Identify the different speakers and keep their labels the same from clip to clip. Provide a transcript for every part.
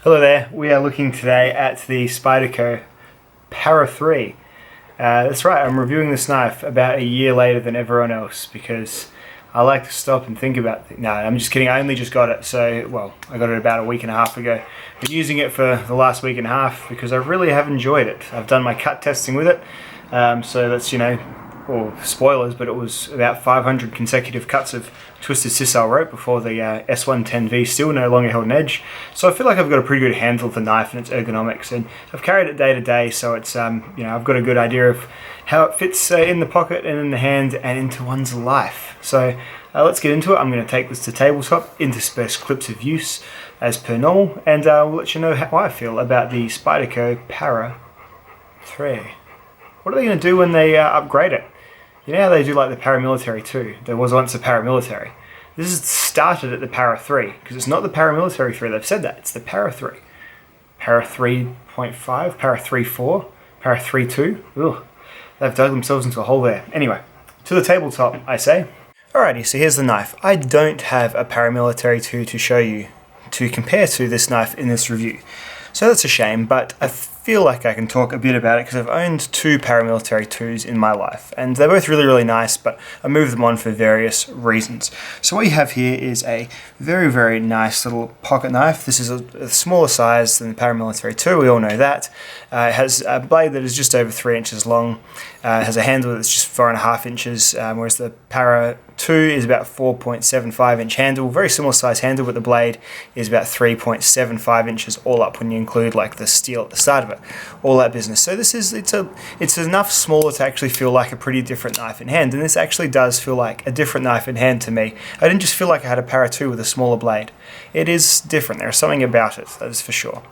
Speaker 1: Hello there, we are looking today at the Spyderco Para 3. That's right, I'm reviewing this knife about a year later than everyone else because I like to stop and think about things. No, I'm just kidding, I only just got it, I got it about a week and a half ago. Been using it for the last week and a half because I really have enjoyed it. I've done my cut testing with it, so that's, well, spoilers, but it was about 500 consecutive cuts of twisted sisal rope before the S110V still no longer held an edge. So I feel like I've got a pretty good handle of the knife and its ergonomics, and I've carried it day to day, so it's I've got a good idea of how it fits in the pocket and in the hand and into one's life. So let's get into it. I'm going to take this to Tabletop, intersperse clips of use as per normal, and we'll let you know how I feel about the Spyderco Para 3. What are they going to do when they upgrade it? You know how they do like the paramilitary too? There was once a paramilitary. This is started at the Para 3, because it's not the paramilitary 3, they've said that, it's the Para 3. Para 3.5, Para 3.4, Para 3.2, ugh. They've dug themselves into a hole there. Anyway, to the Tabletop, I say. Alrighty, so here's the knife. I don't have a paramilitary 2 to show you to compare to this knife in this review. So that's a shame, but I feel like I can talk a bit about it because I've owned two paramilitary 2s in my life, and they're both really, really nice, but I moved them on for various reasons. So what you have here is a very, very nice little pocket knife. This is a smaller size than the paramilitary 2, we all know that. It has a blade that is just over 3 inches long. It has a handle that's just 4.5 inches, whereas the Para 2 is about 4.75 inch handle, very similar size handle, but the blade is about 3.75 inches all up when you include like the steel at the start of it, all that business. So it's enough smaller to actually feel like a pretty different knife in hand, and this actually does feel like a different knife in hand to me. I didn't just feel like I had a Para 2 with a smaller blade. It is different, there's something about it, that is for sure.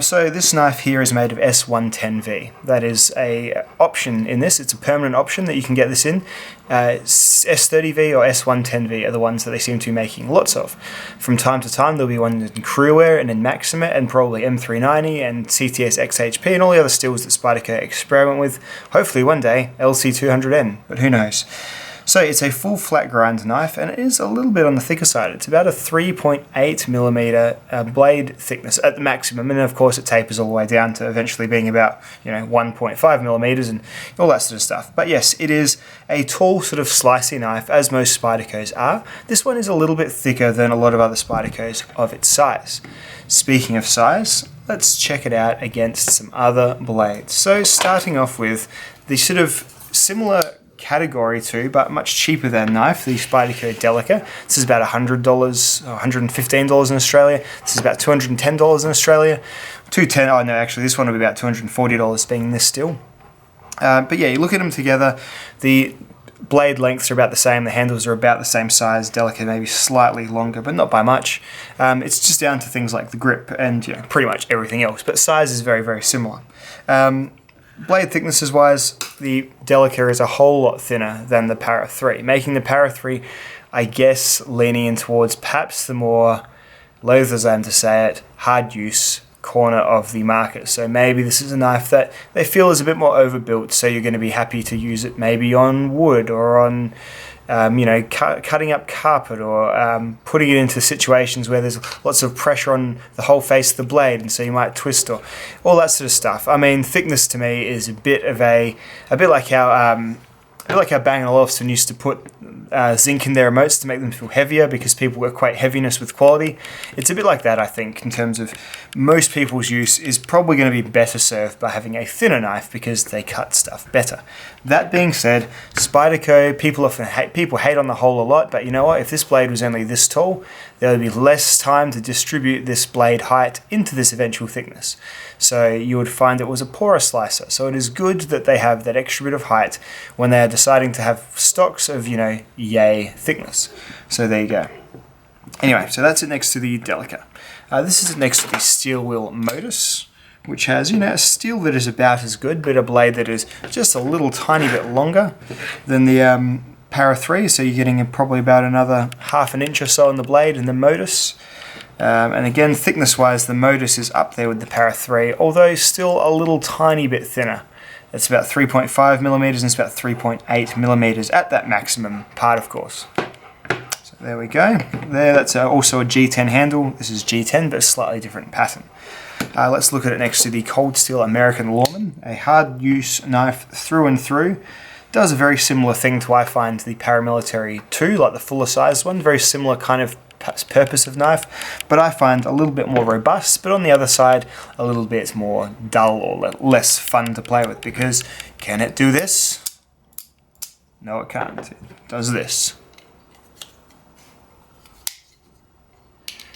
Speaker 1: So this knife here is made of S110V. That is a option in this. It's a permanent option that you can get this in. S30V or S110V are the ones that they seem to be making lots of. From time to time there'll be one in Cruwear and in Maxima and probably M390 and CTS XHP and all the other steels that Spyderco experiment with. Hopefully one day LC200N, but who knows. So it's a full flat grind knife, and it is a little bit on the thicker side. It's about a 3.8mm blade thickness at the maximum, and then of course it tapers all the way down to eventually being about 1.5mm and all that sort of stuff. But yes, it is a tall sort of slicey knife, as most Spydercos are. This one is a little bit thicker than a lot of other Spydercos of its size. Speaking of size, let's check it out against some other blades. So starting off with the sort of similar category to, but much cheaper than knife, the Spyderco Delica. This is about $100 or $115 in Australia. This is about $210 in Australia. Oh no, actually this one will be about $240 being this steel. But yeah, you look at them together, the blade lengths are about the same, the handles are about the same size, Delica maybe slightly longer, but not by much. It's just down to things like the grip and pretty much everything else, but size is very, very similar. Blade thicknesses wise, the Delica is a whole lot thinner than the Para 3, making the Para 3, I guess, leaning in towards perhaps the more, loath as I am to say it, hard use corner of the market. So maybe this is a knife that they feel is a bit more overbuilt, so you're going to be happy to use it maybe on wood or on cutting up carpet or putting it into situations where there's lots of pressure on the whole face of the blade, and so you might twist or all that sort of stuff. I mean, thickness to me is a bit like how Bang & Olufsen used to put zinc in their remotes to make them feel heavier because people equate heaviness with quality. It's a bit like that, I think, in terms of most people's use is probably going to be better served by having a thinner knife because they cut stuff better. That being said, Spyderco, people hate on the whole a lot, but you know what? If this blade was only this tall, there would be less time to distribute this blade height into this eventual thickness. So you would find it was a poorer slicer. So it is good that they have that extra bit of height when they are deciding to have stocks of, yay thickness. So there you go. Anyway, so that's it next to the Delica. This is next to the steel wheel Modus, which has, a steel that is about as good, but a blade that is just a little tiny bit longer than the Para 3. So you're getting probably about another ½ an inch or so on the blade in the Modus. And again, thickness-wise, the Modus is up there with the Para 3, although still a little tiny bit thinner. It's about 3.5mm and it's about 3.8mm at that maximum part, of course. So There we go. There, that's also a G10 handle. This is G10, but a slightly different pattern. Let's look at it next to the Cold Steel American Lawman, a hard use knife through and through. Does a very similar thing to, I find, the Paramilitary 2, like the fuller size one. Very similar kind of purpose of knife, but I find a little bit more robust, but on the other side a little bit more dull or less fun to play with, because can it do this? No, it can't. It does this.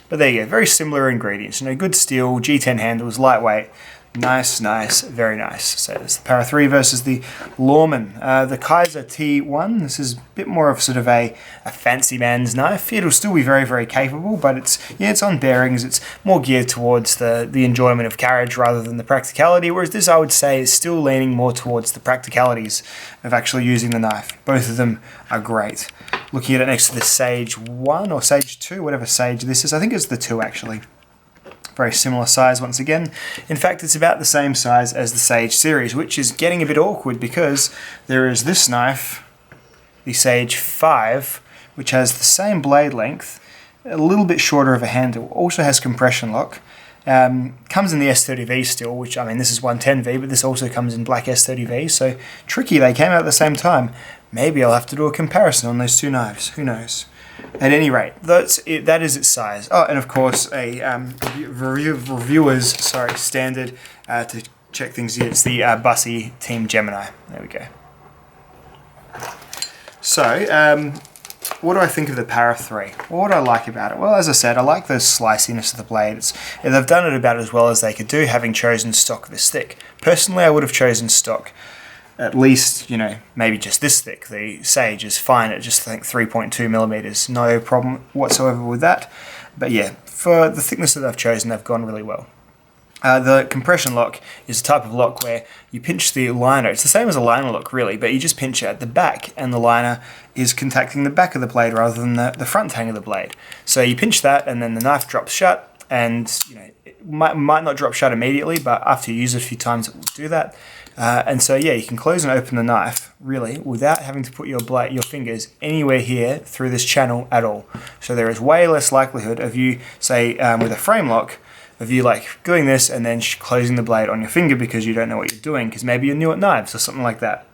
Speaker 1: But there you go, very similar ingredients. You know, good steel, G10 handles, lightweight. Nice, nice, very nice. So there's the Para 3 versus the Lawman. The Kaiser T1, this is a bit more of sort of a fancy man's knife. It'll still be very, very capable, but it's on bearings. It's more geared towards the enjoyment of carriage rather than the practicality, whereas this, I would say, is still leaning more towards the practicalities of actually using the knife. Both of them are great. Looking at it next to the Sage 1 or Sage 2, whatever Sage this is, I think it's the 2 actually. Very similar size once again. In fact, it's about the same size as the Sage series, which is getting a bit awkward because there is this knife, the Sage 5, which has the same blade length, a little bit shorter of a handle, also has compression lock, comes in the S30V still, which, I mean, this is 110V, but this also comes in black S30V, so tricky, they came out at the same time. Maybe I'll have to do a comparison on those two knives, who knows. At any rate, that is its size. Oh, and of course, a reviewer's standard to check things here. It's the Bussy Team Gemini. There we go. So, what do I think of the Para 3? Well, what do I like about it? Well, as I said, I like the sliciness of the blade. They've done it about as well as they could do, having chosen stock this thick. Personally, I would have chosen stock at least, you know, maybe just this thick. The Sage is fine at just, I think, 3.2 millimeters. No problem whatsoever with that. But yeah, for the thickness that I've chosen, they've gone really well. The compression lock is a type of lock where you pinch the liner. It's the same as a liner lock, really, but you just pinch it at the back, and the liner is contacting the back of the blade rather than the front hang of the blade. So you pinch that, and then the knife drops shut, and you know, it might not drop shut immediately, but after you use it a few times, it will do that. And so yeah, you can close and open the knife really without having to put your fingers anywhere here through this channel at all. So there is way less likelihood of you, say with a frame lock, of you like doing this and then closing the blade on your finger because you don't know what you're doing, because maybe you're new at knives or something like that.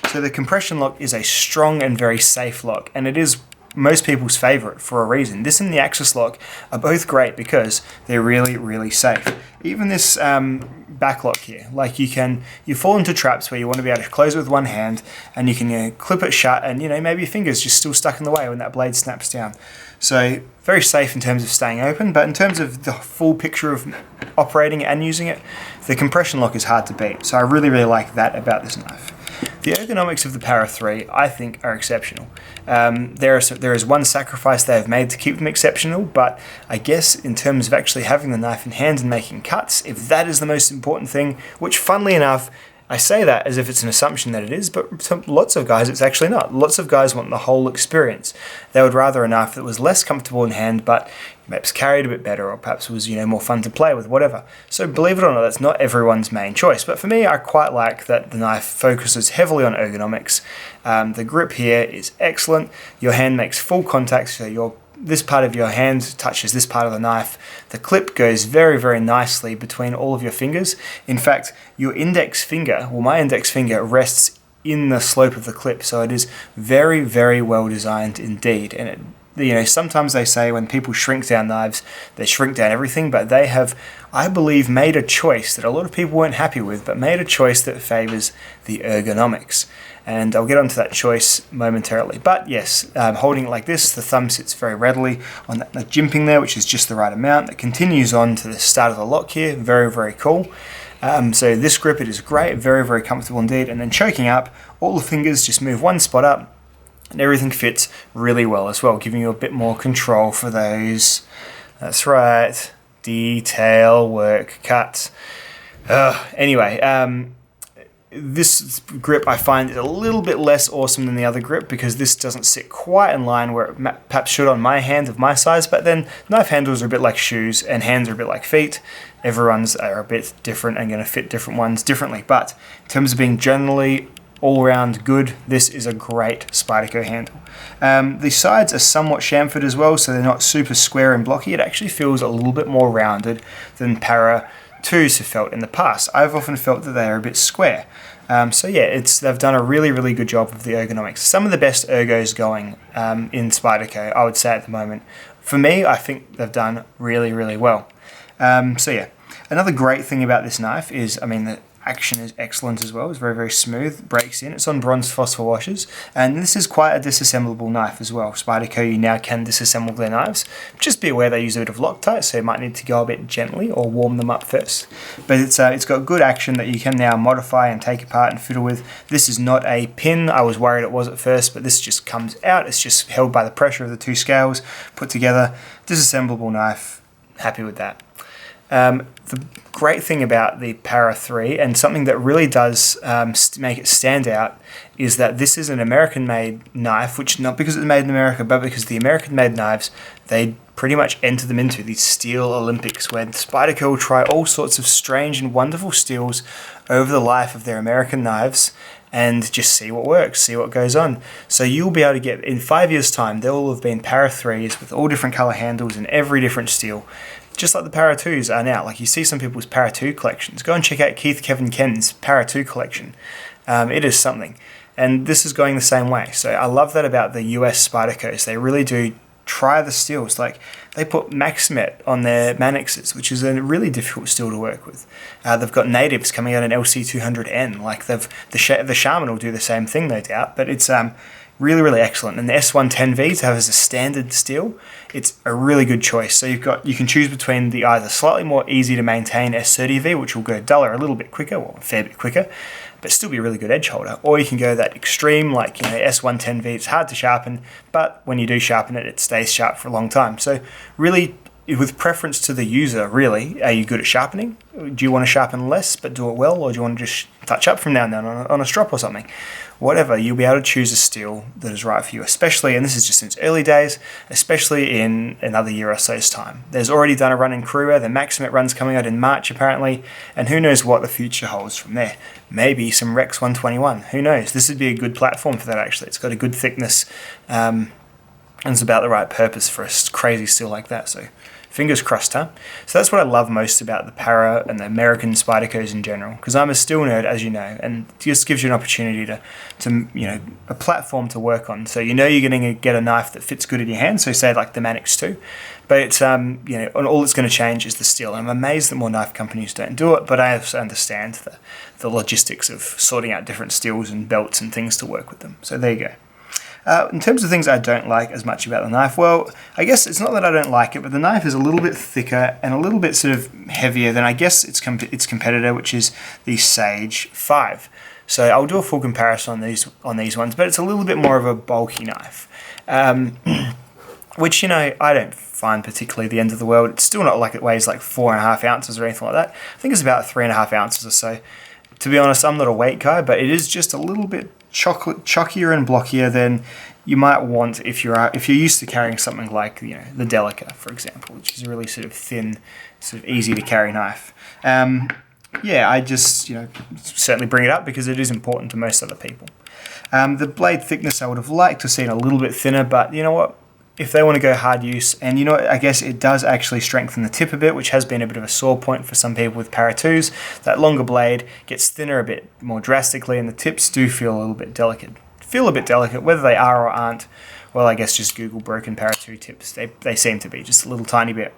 Speaker 1: So the compression lock is a strong and very safe lock, and it is most people's favorite for a reason. This and the Axis lock are both great because they're really, really safe. Even this back lock here, like you fall into traps where you want to be able to close it with one hand, and you can clip it shut, and maybe your finger's just still stuck in the way when that blade snaps down. So very safe in terms of staying open, but in terms of the full picture of operating and using it, the compression lock is hard to beat. So I really, really like that about this knife. The ergonomics of the Para 3, I think, are exceptional. There is one sacrifice they have made to keep them exceptional, but I guess in terms of actually having the knife in hand and making cuts, if that is the most important thing, which funnily enough, I say that as if it's an assumption that it is, but lots of guys it's actually not. Lots of guys want the whole experience. They would rather a knife that was less comfortable in hand, but perhaps carried a bit better, or perhaps was more fun to play with, whatever. So believe it or not, that's not everyone's main choice. But for me, I quite like that the knife focuses heavily on ergonomics. The grip here is excellent. Your hand makes full contact, so this part of your hand touches this part of the knife. The clip goes very, very nicely between all of your fingers. In fact, your index finger, my index finger rests in the slope of the clip, so it is very, very well designed indeed. And sometimes they say when people shrink down knives, they shrink down everything, but they have, I believe, made a choice that a lot of people weren't happy with, but made a choice that favors the ergonomics. And I'll get onto that choice momentarily. But yes, holding it like this, the thumb sits very readily on that jimping there, which is just the right amount. It continues on to the start of the lock here. Very, very cool. So this grip, it is great, very, very comfortable indeed. And then choking up, all the fingers just move one spot up, and everything fits really well as well, giving you a bit more control for those. That's right, detail work, cuts. Anyway, this grip I find is a little bit less awesome than the other grip because this doesn't sit quite in line where it perhaps should on my hand of my size, but then knife handles are a bit like shoes and hands are a bit like feet. Everyone's are a bit different and going to fit different ones differently, but in terms of being generally all round good. This is a great Spyderco handle. The sides are somewhat chamfered as well, so they're not super square and blocky. It actually feels a little bit more rounded than Para 2s have felt in the past. I've often felt that they are a bit square. So yeah, they've done a really, really good job of the ergonomics. Some of the best ergos going in Spyderco, I would say at the moment. For me, I think they've done really, really well. So yeah, another great thing about this knife is, I mean, the action is excellent as well. It's very, very smooth, breaks in. It's on bronze phosphor washers, and this is quite a disassemblable knife as well. Spyderco, you now can disassemble their knives. Just be aware they use a bit of Loctite, so you might need to go a bit gently or warm them up first. But it's got good action that you can now modify and take apart and fiddle with. This is not a pin. I was worried it was at first, but this just comes out. It's just held by the pressure of the two scales, put together. Disassemblable knife. Happy with that. The great thing about the Para 3, and something that really does make it stand out, is that this is an American-made knife, which not because it's made in America, but because the American-made knives, they pretty much enter them into these steel Olympics, where Spyderco will try all sorts of strange and wonderful steels over the life of their American knives, and just see what works, see what goes on. So you'll be able to get, in 5 years' time, there will have been Para 3s with all different colour handles and every different steel. Just like the Para 2s are now. Like you see some people's Para 2 collections. Go and check out Keith Kevin Ken's Para 2 collection. It is something. And this is going the same way. So I love that about the US Spydercos. They really do try the steels. Like they put Maximet on their Manixes, which is a really difficult steel to work with. They've got natives coming out in LC200N. Like the Shaman will do the same thing, no doubt. But it's really, really excellent. And the S110V to have as a standard steel, it's a really good choice. So you can choose between the either slightly more easy to maintain S30V, which will go duller a little bit quicker, or a fair bit quicker, but still be a really good edge holder. Or you can go that extreme, like S110V. It's hard to sharpen, but when you do sharpen it, it stays sharp for a long time. So really, with preference to the user, really, are you good at sharpening? Do you want to sharpen less but do it well, or do you want to just touch up from now and then on a strop or something? Whatever, you'll be able to choose a steel that is right for you, especially, and this is just since early days, especially in another year or so's time. There's already done a run in Kruger, the Maximet run's coming out in March apparently, and who knows what the future holds from there. Maybe some Rex 121, who knows? This would be a good platform for that actually. It's got a good thickness, and it's about the right purpose for a crazy steel like that, so fingers crossed, huh? So that's what I love most about the Para and the American Spydercos in general, because I'm a steel nerd, as you know, and it just gives you an opportunity to a platform to work on. So you're going to get a knife that fits good in your hand, so say like the Manix 2, but it's and all it's going to change is the steel. I'm amazed that more knife companies don't do it, but I also understand the logistics of sorting out different steels and belts and things to work with them. So there you go. In terms of things I don't like as much about the knife, well, I guess it's not that I don't like it, but the knife is a little bit thicker and a little bit sort of heavier than I guess its competitor, which is the Sage 5. So I'll do a full comparison on these ones, but it's a little bit more of a bulky knife, which I don't find particularly the end of the world. It's still not like it weighs like 4.5 ounces or anything like that. I think it's about 3.5 ounces or so. To be honest, I'm not a weight guy, but it is just a little bit chockier and blockier than you might want if you're used to carrying something like the Delica, for example, which is a really sort of thin, sort of easy to carry knife. I just certainly bring it up because it is important to most other people. The blade thickness I would have liked to have seen a little bit thinner, but you know what? If they want to go hard use, and I guess it does actually strengthen the tip a bit, which has been a bit of a sore point for some people with Para 2s. That longer blade gets thinner a bit more drastically, and the tips do feel a little bit delicate. Whether they are or aren't, well, I guess just Google broken Para 2 tips. They seem to be just a little tiny bit.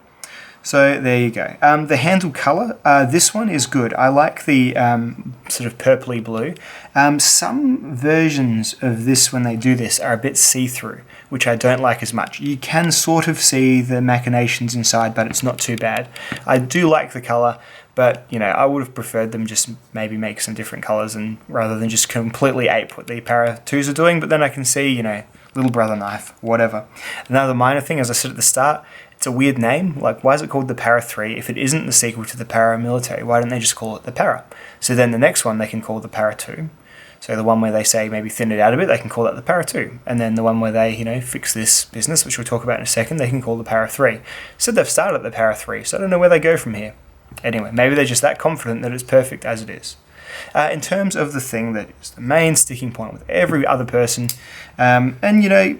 Speaker 1: So there you go. The handle colour, this one is good. I like the sort of purpley blue. Some versions of this, when they do this, are a bit see-through, which I don't like as much. You can sort of see the machinations inside, but it's not too bad. I do like the colour, but I would have preferred them just maybe make some different colours, and rather than just completely ape what the Para 2s are doing. But then I can see, little brother knife, whatever. Another minor thing, as I said at the start, it's a weird name. Like, why is it called the Para 3 if it isn't the sequel to the Para Military? Why don't they just call it the Para? So then the next one they can call the Para 2. So the one where they say maybe thin it out a bit, they can call that the Para 2. And then the one where they, fix this business, which we'll talk about in a second, they can call the Para 3. So they've started at the Para 3, so I don't know where they go from here. Anyway, maybe they're just that confident that it's perfect as it is. In terms of the thing that is the main sticking point with every other person, and you know,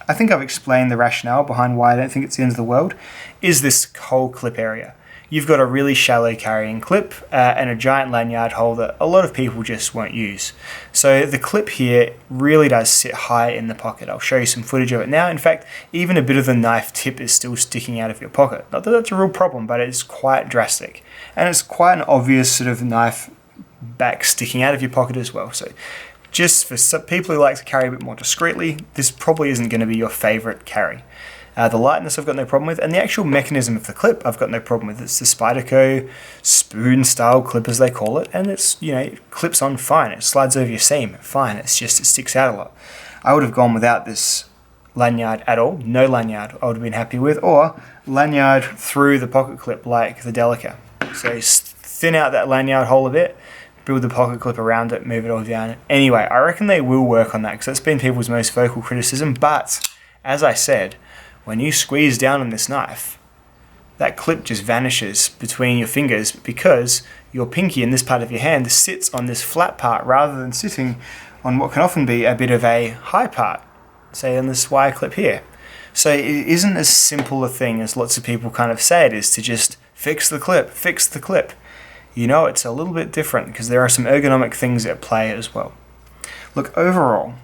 Speaker 1: I think I've explained the rationale behind why I don't think it's the end of the world, is this whole clip area. You've got a really shallow carrying clip and a giant lanyard hole that a lot of people just won't use. So the clip here really does sit high in the pocket. I'll show you some footage of it now. In fact, even a bit of the knife tip is still sticking out of your pocket. Not that that's a real problem, but it's quite drastic. And it's quite an obvious sort of knife back sticking out of your pocket as well. So just for some people who like to carry a bit more discreetly, this probably isn't going to be your favorite carry. The lightness I've got no problem with, and the actual mechanism of the clip I've got no problem with. It's the Spyderco spoon style clip as they call it, and it's, you know, it clips on fine. It slides over your seam fine. It's just, it sticks out a lot. I would have gone without this lanyard at all. No lanyard I would have been happy with, or lanyard through the pocket clip like the Delica. So thin out that lanyard hole a bit, build the pocket clip around it, move it all down. Anyway, I reckon they will work on that because that's been people's most vocal criticism, but as I said, when you squeeze down on this knife, that clip just vanishes between your fingers because your pinky in this part of your hand sits on this flat part rather than sitting on what can often be a bit of a high part, say on this wire clip here. So it isn't as simple a thing as lots of people kind of say it is to just fix the clip, fix the clip. You know, it's a little bit different because there are some ergonomic things at play as well. Look, overall,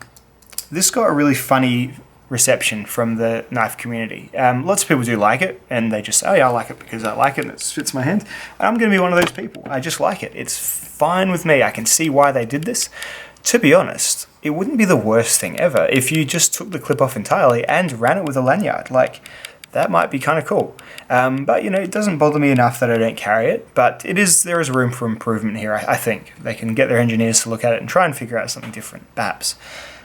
Speaker 1: this got a really funny reception from the knife community. Lots of people do like it, and they just say, oh yeah, I like it because I like it and it fits my hand. And I'm going to be one of those people. I just like it. It's fine with me. I can see why they did this. To be honest, it wouldn't be the worst thing ever if you just took the clip off entirely and ran it with a lanyard. Like, that might be kind of cool. But, you know, it doesn't bother me enough that I don't carry it, but there is room for improvement here, I think. They can get their engineers to look at it and try and figure out something different, perhaps.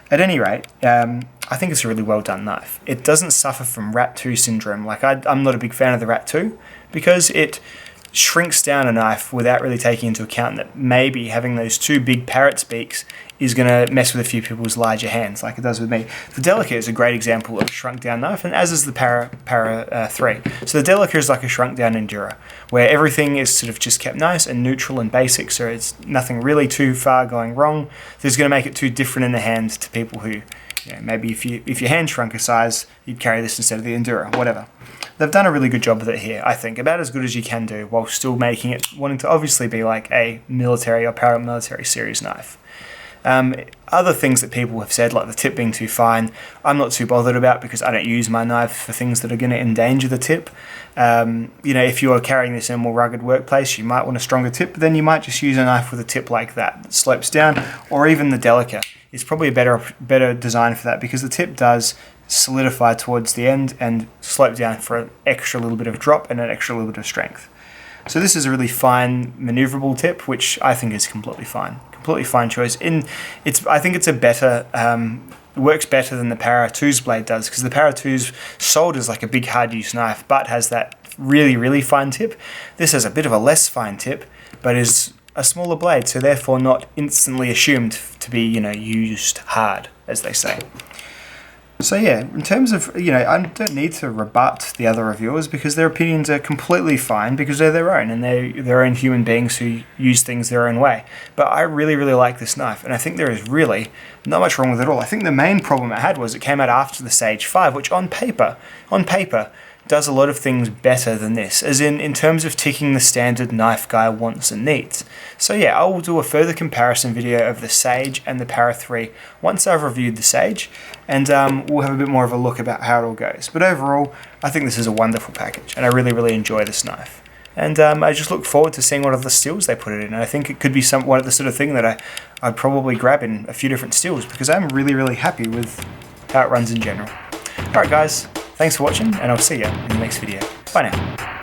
Speaker 1: At any rate, I think it's a really well done knife. It doesn't suffer from Rat 2 syndrome. Like, I'm not a big fan of the Rat 2 because it shrinks down a knife without really taking into account that maybe having those two big parrot's beaks is going to mess with a few people's larger hands like it does with me. The Delica is a great example of a shrunk down knife, and as is the Para 3. So the Delica is like a shrunk down Endura, where everything is sort of just kept nice and neutral and basic, so it's nothing really too far going wrong. That's going to make it too different in the hand to people who, you know, maybe if your hand shrunk a size, you'd carry this instead of the Endura, whatever. They've done a really good job with it here, I think, about as good as you can do, while still making it, wanting to obviously be like a military or paramilitary series knife. Other things that people have said, like the tip being too fine, I'm not too bothered about because I don't use my knife for things that are going to endanger the tip. You know, if you're carrying this in a more rugged workplace, you might want a stronger tip, but then you might just use a knife with a tip like that slopes down, or even the Delica. It's probably a better design for that because the tip does solidify towards the end and slope down for an extra little bit of drop and an extra little bit of strength. So this is a really fine maneuverable tip, which I think is completely fine. Completely fine choice. I think it's a better, works better than the Para 2's blade does, because the Para 2's sold as like a big hard use knife, but has that really, really fine tip. This has a bit of a less fine tip, but is a smaller blade, so therefore not instantly assumed to be, you know, used hard, as they say. So yeah, in terms of, you know, I don't need to rebut the other reviewers because their opinions are completely fine because they're their own and they're their own human beings who use things their own way. But I really, really like this knife, and I think there is really not much wrong with it at all. I think the main problem it had was it came out after the Sage 5, which on paper, does a lot of things better than this, as in terms of ticking the standard knife guy wants and needs. So yeah, I will do a further comparison video of the Sage and the Para 3 once I've reviewed the Sage, and we'll have a bit more of a look about how it all goes. But overall, I think this is a wonderful package, and I really, really enjoy this knife. And I just look forward to seeing what other steels they put it in, and I think it could be one of the sort of thing that I'd probably grab in a few different steels, because I'm really, really happy with how it runs in general. Alright guys, thanks for watching, and I'll see you in the next video. Bye now.